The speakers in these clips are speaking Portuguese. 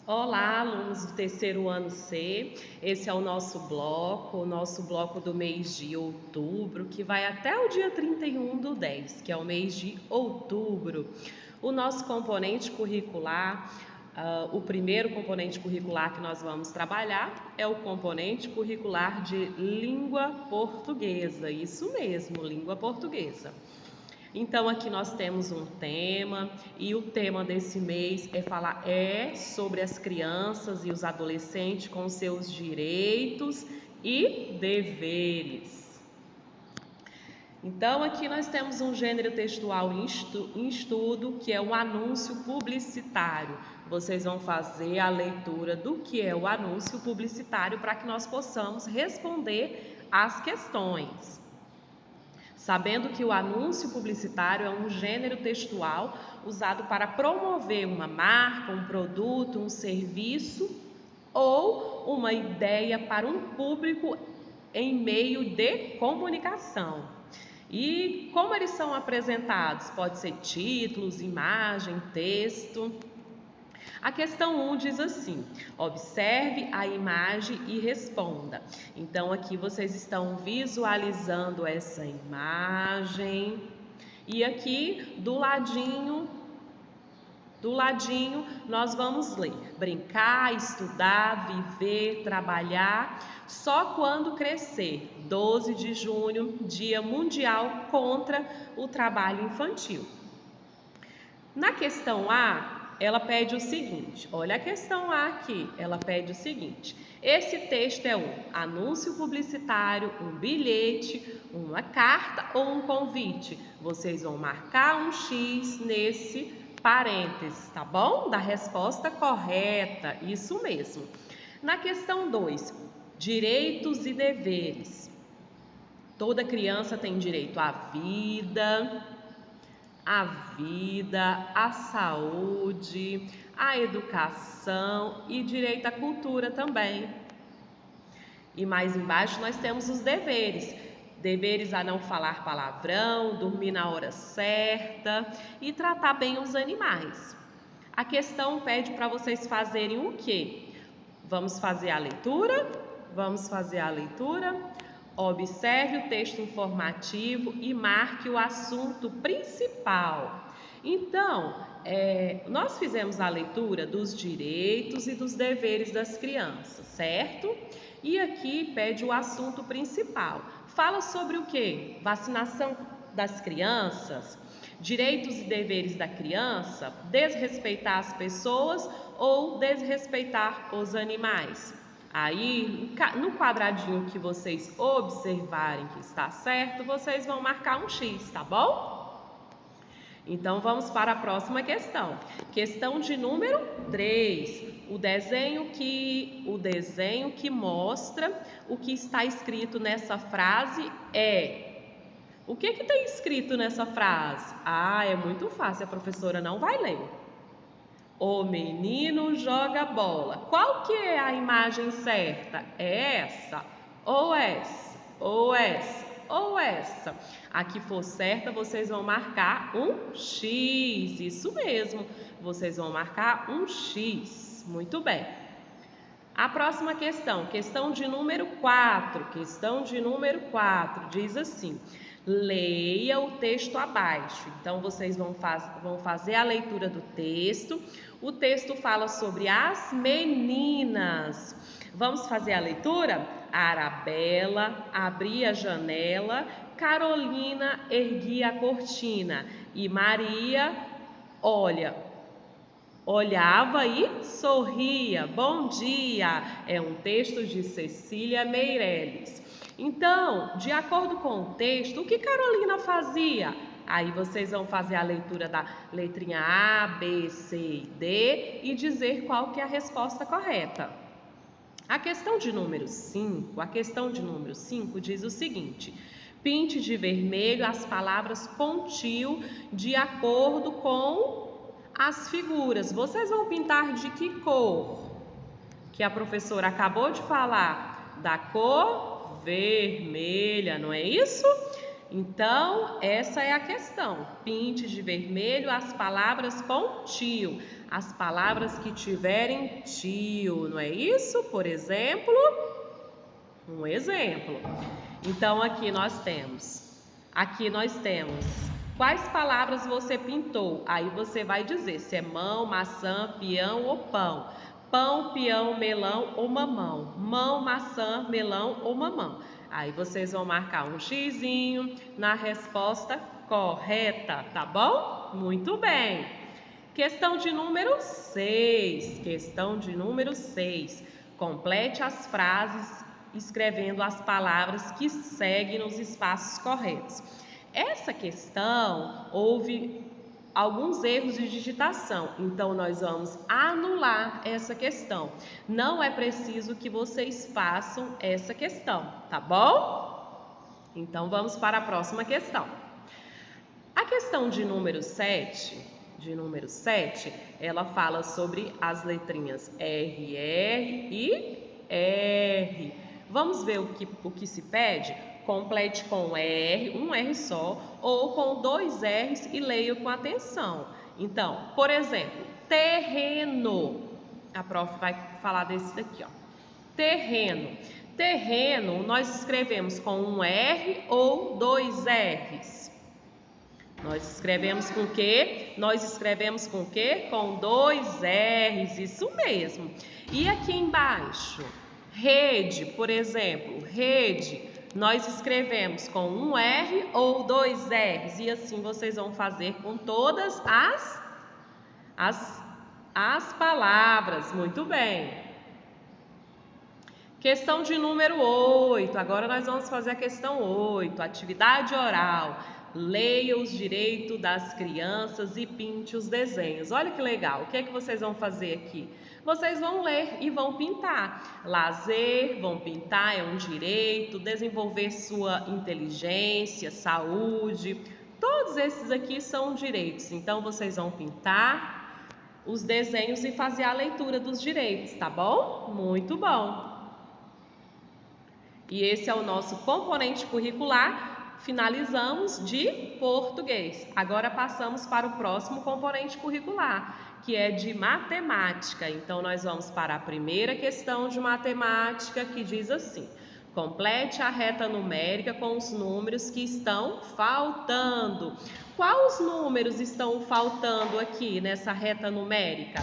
Olá, alunos do terceiro ano C. Esse é o nosso bloco do mês de outubro, que vai até o dia 31/10, que é o mês de outubro. O nosso componente curricular, o primeiro componente curricular que nós vamos trabalhar é o componente curricular de língua portuguesa. Isso mesmo, língua portuguesa. Então aqui nós temos um tema e o tema desse mês é sobre as crianças e os adolescentes com seus direitos e deveres. Então aqui nós temos um gênero textual em estudo, que é o anúncio publicitário. Vocês vão fazer a leitura do que é o anúncio publicitário para que nós possamos responder às questões. Sabendo que o anúncio publicitário é um gênero textual usado para promover uma marca, um produto, um serviço ou uma ideia para um público em meio de comunicação. E como eles são apresentados? Pode ser títulos, imagem, texto. A questão 1 diz assim: observe a imagem e responda. Então, aqui vocês estão visualizando essa imagem. E aqui do ladinho, nós vamos ler: brincar, estudar, viver, trabalhar, só quando crescer. 12 de junho, Dia Mundial contra o Trabalho Infantil. Na questão A, ela pede o seguinte, olha a questão A aqui, ela pede o seguinte: esse texto é um anúncio publicitário, um bilhete, uma carta ou um convite? Vocês vão marcar um X nesse parênteses, tá bom? Da resposta correta, isso mesmo. Na questão 2, direitos e deveres. Toda criança tem direito à vida, à saúde, à educação e direito à cultura também. E mais embaixo nós temos os deveres. Deveres a não falar palavrão, dormir na hora certa e tratar bem os animais. A questão pede para vocês fazerem o quê? Vamos fazer a leitura? Vamos fazer a leitura? Observe o texto informativo e marque o assunto principal. Então, nós fizemos a leitura dos direitos e dos deveres das crianças, certo? E aqui pede o assunto principal. Fala sobre o quê? Vacinação das crianças, direitos e deveres da criança, desrespeitar as pessoas ou desrespeitar os animais. Aí, no quadradinho que vocês observarem que está certo, vocês vão marcar um X, tá bom? Então, vamos para a próxima questão. Questão de número 3. O desenho que mostra o que está escrito nessa frase é... O que tem escrito nessa frase? Ah, é muito fácil, a professora não vai ler. O menino joga bola. Qual que é a imagem certa? É essa, ou essa, ou essa, ou essa. A que for certa, vocês vão marcar um X. Isso mesmo, vocês vão marcar um X. Muito bem. A próxima questão de número 4. Questão de número 4 diz assim: leia o texto abaixo. Então, vocês vão fazer a leitura do texto. O texto fala sobre as meninas. Vamos fazer a leitura? Arabella abria a janela, Carolina erguia a cortina e Maria, olhava e sorria. Bom dia! É um texto de Cecília Meirelles. Então, de acordo com o texto, o que Carolina fazia? Aí vocês vão fazer a leitura da letrinha A, B, C e D e dizer qual que é a resposta correta. A questão de número 5 diz o seguinte: pinte de vermelho as palavras com tio de acordo com as figuras. Vocês vão pintar de que cor? Que a professora acabou de falar, da cor vermelha, não é isso? Então, essa é a questão. Pinte de vermelho as palavras com tio. as palavras que tiverem tio, não é isso? Por exemplo, um exemplo. Então, aqui nós temos, quais palavras você pintou? Aí você vai dizer se é mão, maçã, peão ou pão. Pão, peão, melão ou mamão. Mão, maçã, melão ou mamão. Aí vocês vão marcar um xizinho na resposta correta, tá bom? Muito bem. Questão de número 6. Complete as frases escrevendo as palavras que seguem nos espaços corretos. Essa questão houve alguns erros de digitação, então nós vamos anular essa questão. Não é preciso que vocês façam essa questão, tá bom? Então vamos para a próxima questão. A questão de número 7, ela fala sobre as letrinhas R, R e R. Vamos ver o que se pede? Complete com R, um R só, ou com 2 R's e leia com atenção. Então, por exemplo, terreno. A prof vai falar desse daqui, ó. Terreno. Terreno, nós escrevemos com um R ou 2 R's? Nós escrevemos com o quê? Com 2 R's, isso mesmo. E aqui embaixo, rede, por exemplo, rede, nós escrevemos com um R ou 2 R's. E assim vocês vão fazer com todas as palavras. Muito bem. Questão de número 8. Agora nós vamos fazer a questão 8. Atividade oral. Leia os direitos das crianças e pinte os desenhos. Olha que legal. O que é que vocês vão fazer aqui? Vocês vão ler e vão pintar. Lazer, vão pintar, é um direito. Desenvolver sua inteligência, saúde. Todos esses aqui são direitos. Então, vocês vão pintar os desenhos e fazer a leitura dos direitos, tá bom? Muito bom. E esse é o nosso componente curricular. Finalizamos de português. Agora passamos para o próximo componente curricular, que é de matemática. Então, nós vamos para a primeira questão de matemática, que diz assim: complete a reta numérica com os números que estão faltando. Quais números estão faltando aqui nessa reta numérica?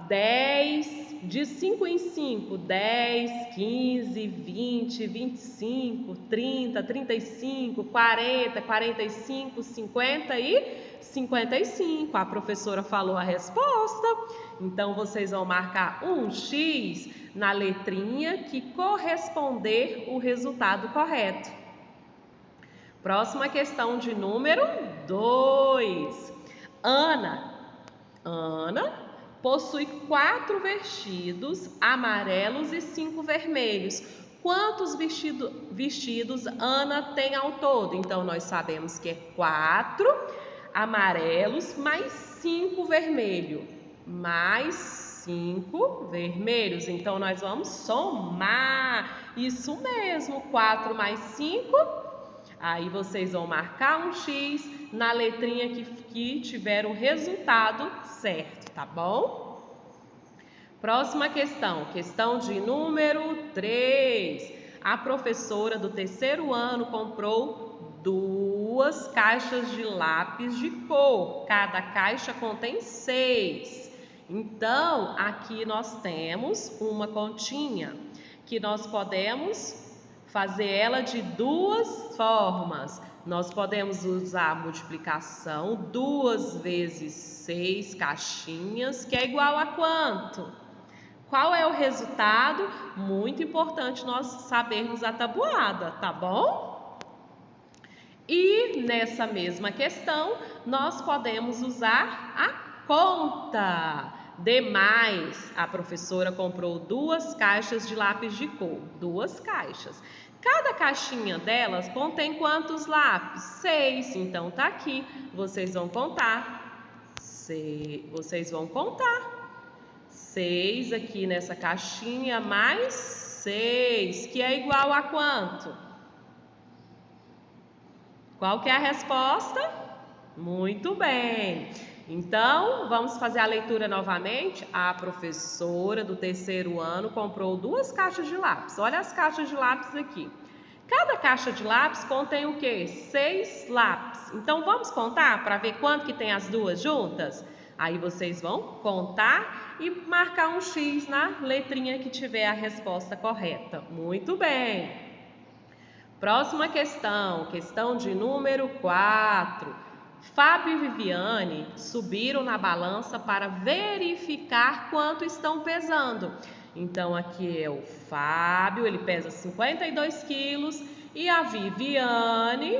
10, de 5 em 5, 10, 15, 20, 25, 30, 35, 40, 45, 50 e 55. A professora falou a resposta, então vocês vão marcar um X na letrinha que corresponder o resultado correto. Próxima questão de número 2. Ana possui 4 vestidos amarelos e 5 vermelhos. Quantos vestidos Ana tem ao todo? Então, nós sabemos que é 4 amarelos mais 5 vermelhos. Mais 5 vermelhos. Então, nós vamos somar. Isso mesmo, 4 mais 5. Aí, vocês vão marcar um X na letrinha que tiver o resultado certo, tá bom? Próxima questão, questão de número 3. A professora do 3º ano comprou 2 caixas de lápis de cor. Cada caixa contém 6. Então, aqui nós temos uma continha que nós podemos fazer ela de 2 formas. Nós podemos usar a multiplicação, 2 vezes 6 caixinhas, que é igual a quanto? Qual é o resultado? Muito importante nós sabermos a tabuada, tá bom? E nessa mesma questão, nós podemos usar a conta. Demais, a professora comprou 2 caixas de lápis de cor, 2 caixas. Cada caixinha delas contém quantos lápis? 6. Então, tá aqui. Vocês vão contar. 6 aqui nessa caixinha, mais 6, que é igual a quanto? Qual que é a resposta? Muito bem. Então, vamos fazer a leitura novamente. A professora do 3º ano comprou 2 caixas de lápis. Olha as caixas de lápis aqui. Cada caixa de lápis contém o quê? 6 lápis. Então, vamos contar para ver quanto que tem as duas juntas? Aí vocês vão contar e marcar um X na letrinha que tiver a resposta correta. Muito bem. Próxima questão, questão de número 4. Fábio e Viviane subiram na balança para verificar quanto estão pesando. Então, aqui é o Fábio, ele pesa 52 quilos. E a Viviane,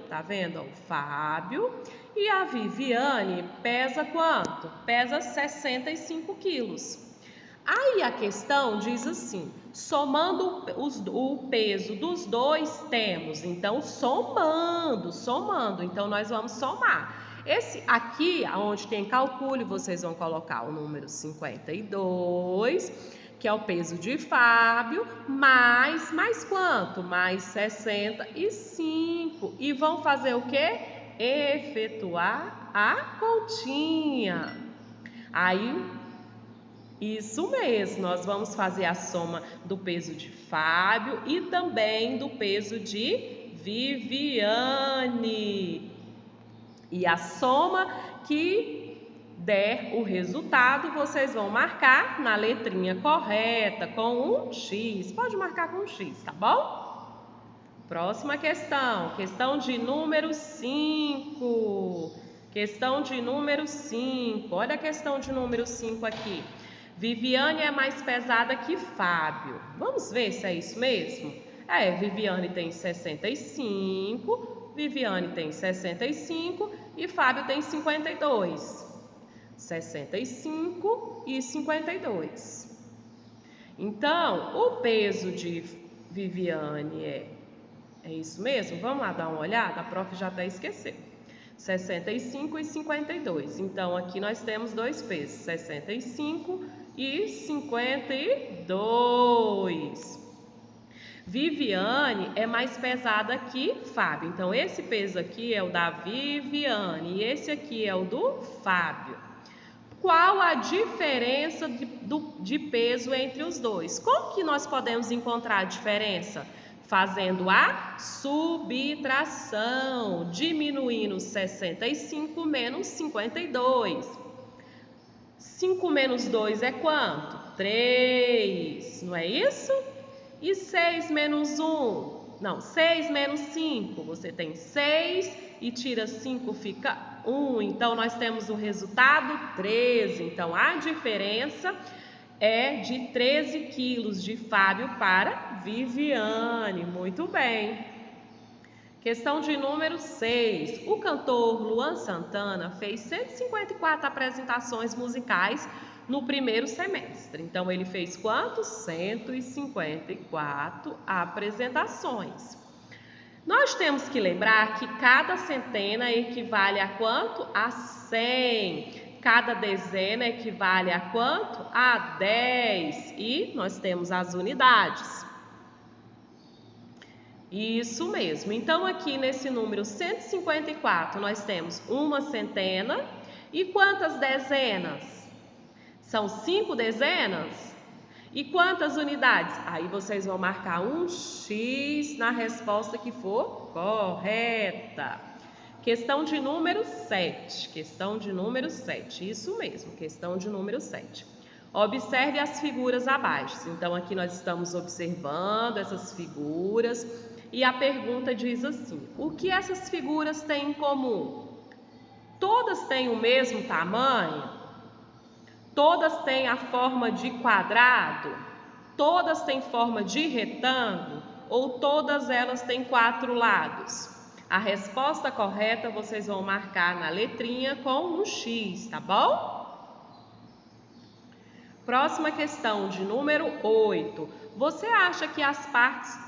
tá vendo? O Fábio. E a Viviane pesa quanto? Pesa 65 quilos. Aí a questão diz assim, somando o peso dos dois temos, então somando, então nós vamos somar. Esse aqui, onde tem calcule, vocês vão colocar o número 52, que é o peso de Fábio, mais quanto? Mais 65. E vão fazer o quê? Efetuar a continha. Aí, isso mesmo, nós vamos fazer a soma do peso de Fábio e também do peso de Viviane. E a soma que der o resultado, vocês vão marcar na letrinha correta com um X. Pode marcar com um X, tá bom? Próxima questão, questão de número 5. Questão de número 5. Olha a questão de número 5 aqui. Viviane é mais pesada que Fábio. Vamos ver se é isso mesmo? Viviane tem 65, Viviane tem 65 e Fábio tem 52. 65 e 52. Então, o peso de Viviane é isso mesmo? Vamos lá dar uma olhada? A prof já até esqueceu. 65 e 52. Então, aqui nós temos dois pesos, 65 e 52. Viviane é mais pesada que Fábio. Então, esse peso aqui é o da Viviane e esse aqui é o do Fábio. Qual a diferença de peso entre os dois? Como que nós podemos encontrar a diferença? Fazendo a subtração, diminuindo 65 menos 52. 5 menos 2 é quanto? 3, não é isso? E 6 menos 1? Não, 6 menos 5, você tem 6 e tira 5, fica 1. Então, nós temos o resultado 13. Então, a diferença é de 13 quilos de Fábio para Viviane. Muito bem. Questão de número 6. O cantor Luan Santana fez 154 apresentações musicais no primeiro semestre. Então, ele fez quantos? 154 apresentações. Nós temos que lembrar que cada centena equivale a quanto? A 100. Cada dezena equivale a quanto? A 10. E nós temos as unidades. Isso mesmo. Então, aqui nesse número 154, nós temos uma centena. E quantas dezenas? São 5 dezenas? E quantas unidades? Aí vocês vão marcar um X na resposta que for correta. Questão de número 7. Questão de número 7. Isso mesmo, questão de número 7. Observe as figuras abaixo. Então, aqui nós estamos observando essas figuras. E a pergunta diz assim: o que essas figuras têm em comum? Todas têm o mesmo tamanho? Todas têm a forma de quadrado? Todas têm forma de retângulo? Ou todas elas têm 4 lados? A resposta correta vocês vão marcar na letrinha com um X, tá bom? Próxima questão de número 8. Você acha que as partes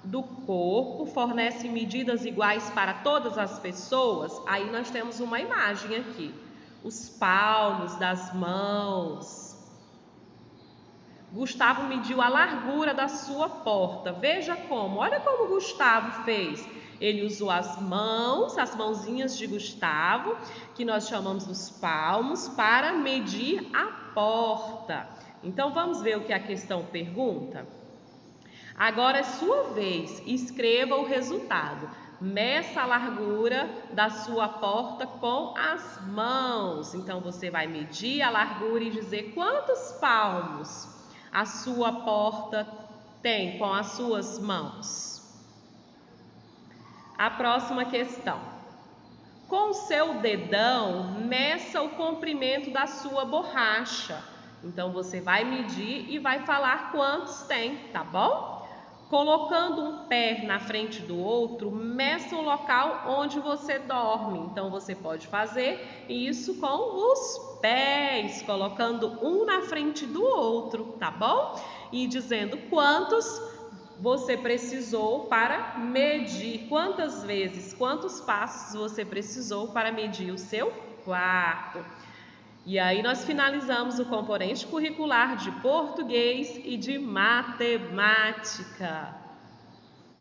do corpo fornecem medidas iguais para todas as pessoas? Aí nós temos uma imagem aqui. Os palmos das mãos. Gustavo mediu a largura da sua porta. Veja como, olha como Gustavo fez. Ele usou as mãozinhas de Gustavo, que nós chamamos dos palmos, para medir a porta. Então, vamos ver o que a questão pergunta? Agora é sua vez, escreva o resultado. Meça a largura da sua porta com as mãos. Então, você vai medir a largura e dizer quantos palmos a sua porta tem com as suas mãos. A próxima questão. Com o seu dedão, meça o comprimento da sua borracha. Então, você vai medir e vai falar quantos tem, tá bom? Colocando um pé na frente do outro, meça o local onde você dorme. Então, você pode fazer isso com os pés, colocando um na frente do outro, tá bom? E dizendo quantos você precisou para medir, quantas vezes, quantos passos você precisou para medir o seu quarto. E aí nós finalizamos o componente curricular de português e de matemática.